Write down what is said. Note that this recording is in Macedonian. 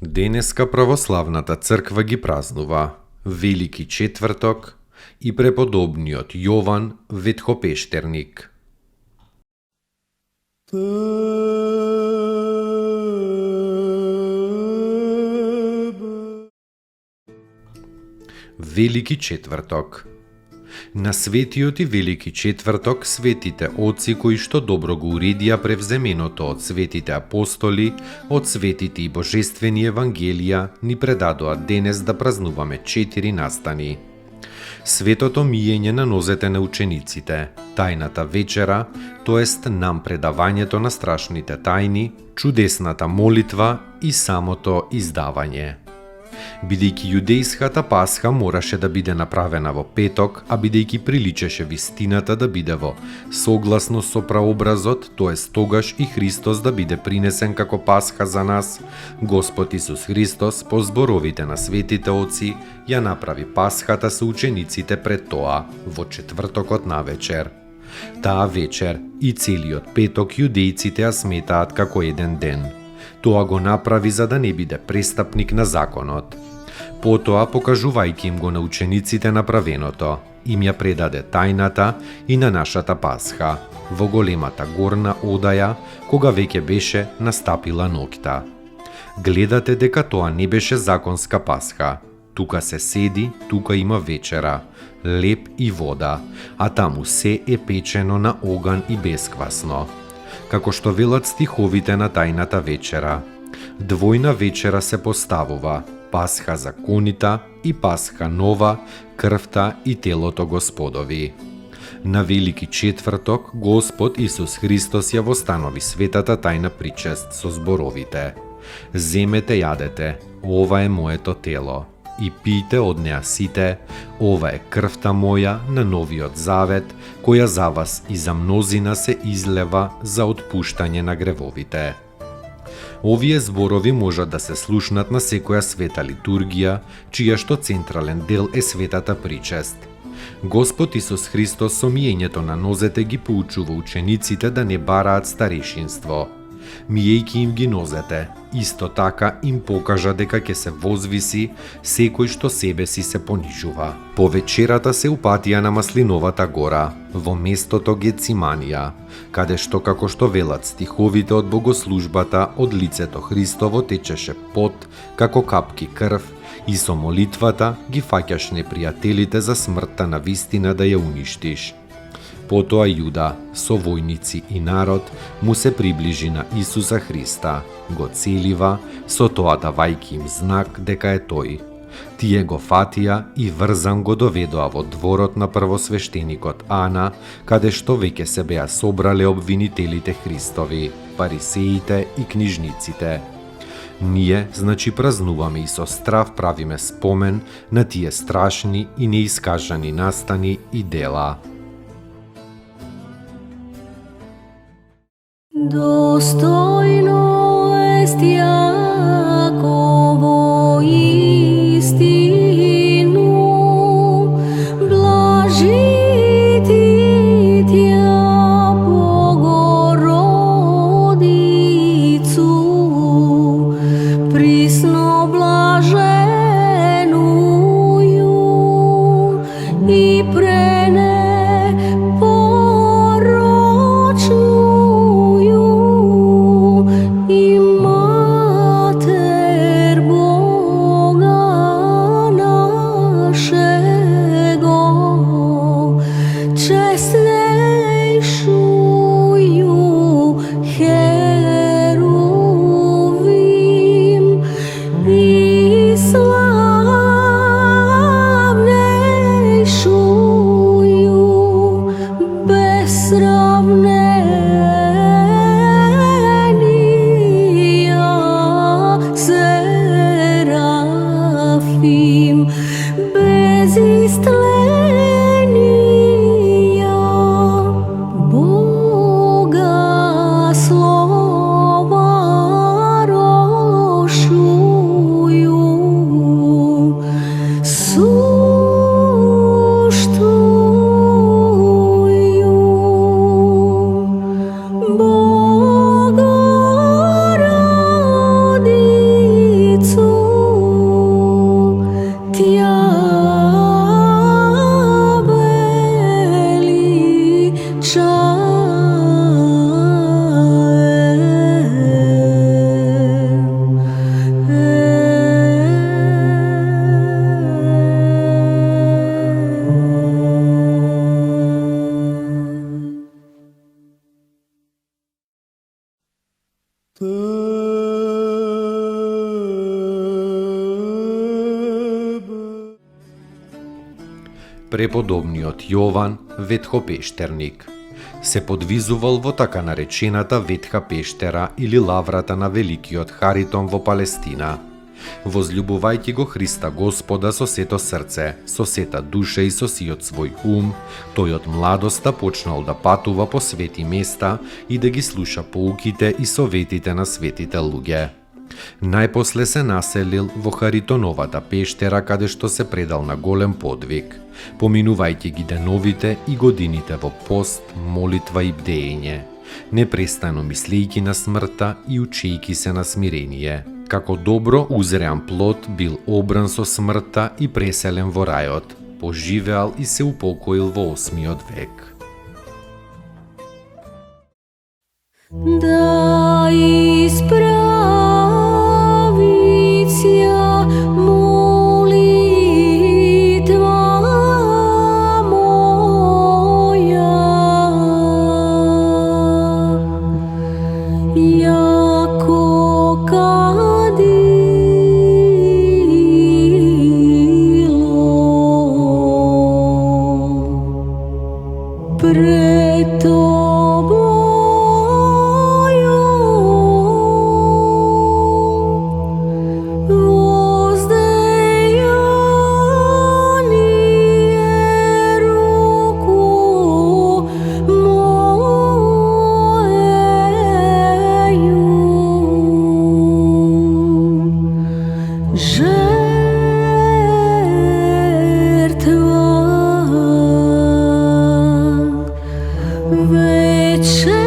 Денеска православната црква ги празнува Велики четврток и преподобниот Јован Ветхопештерник. Велики четврток. На светиот и Велики четврток светите оци кои што добро го уредија превземеното од светите апостоли, од светите и божествени евангелија, ни предадоа денес да празнуваме 4 настани. Светото миење на нозете на учениците, тајната вечера, тоест нам предавањето на страшните тајни, чудесната молитва и самото издавање. Бидејќи јудејската Пасха мораше да биде направена во петок, а бидејќи приличеше вистината да биде во согласно со праобразот, тоест тогаш и Христос да биде принесен како Пасха за нас, Господ Исус Христос по зборовите на светите оци ја направи Пасхата со учениците пред тоа во четвртокот навечер. Таа вечер и целиот петок јудејците ја сметаат како еден ден. Тоа го направи за да не биде престапник на законот. Потоа, покажувајќи им го на учениците направеното, им ја предаде тајната и на нашата Пасха, во големата горна одаја, кога веќе беше настапила ноќта. Гледате дека тоа не беше законска Пасха. Тука се седи, тука има вечера, леп и вода, а таму се е печено на оган и бесквасно. Како што велат стиховите на тајната вечера. Двојна вечера се поставува, Пасха законита и Пасха нова, крвта и телото Господови. На Велики четврток Господ Исус Христос ја востанови светата тајна причест со зборовите: земете јадете, ова е моето тело, и пијте од неа сите, ова е крвта моја на новиот завет, која за вас и за мнозина се излева за отпуштање на гревовите. Овие зборови можат да се слушнат на секоја света литургија, чија што централен дел е светата причест. Господ Исус Христос со миењето на нозете ги поучува учениците да не бараат старешинство. Миејќи им ги нозете, исто така им покажа дека ќе се возвиси секој што себе си се понижува. По вечерата се упатија на Маслиновата гора, во местото Гециманија, каде што, како што велат стиховите од богослужбата, од лицето Христово течеше пот како капки крв и со молитвата ги фаќаш непријателите за смртта на вистина да ја уништиш. Потоа Јуда, со војници и народ, му се приближи на Исуса Христа, го целива, со тоа давајќи им знак дека е тој. Тие го фатија и врзан го доведоа во дворот на првосвештеникот Ана, каде што веќе се беа собрале обвинителите Христови, фарисеите и книжниците. Ние, значи, празнуваме и со страв правиме спомен на тие страшни и неискажани настани и дела. Достойно est Јаково истину, блажити Тја Богородицу, присно блаженују и пренепорочну Преподобниот Јован, ветхопештерник, се подвизувал во така наречената ветха пештера или лаврата на великиот Харитон во Палестина. Возљубувајќи го Христа Господа со сето срце, со сета душа и со сиот свој ум, тој од младоста почнал да патува по свети места и да ги слуша поуките и советите на светите луѓе. Најпосле се населил во Харитоновата пештера, каде што се предал на голем подвиг, поминувајќи ги деновите и годините во пост, молитва и бдеење, непрестано мислејќи на смртта и учејќи се на смирение. Како добро узреан плод бил обран со смртта и преселен во рајот, поживеал и се упокоил во 8 век. Да исправит ся молитва моја, яко кадило пред Тобою, воздеяние руку моею, жертва вечерная.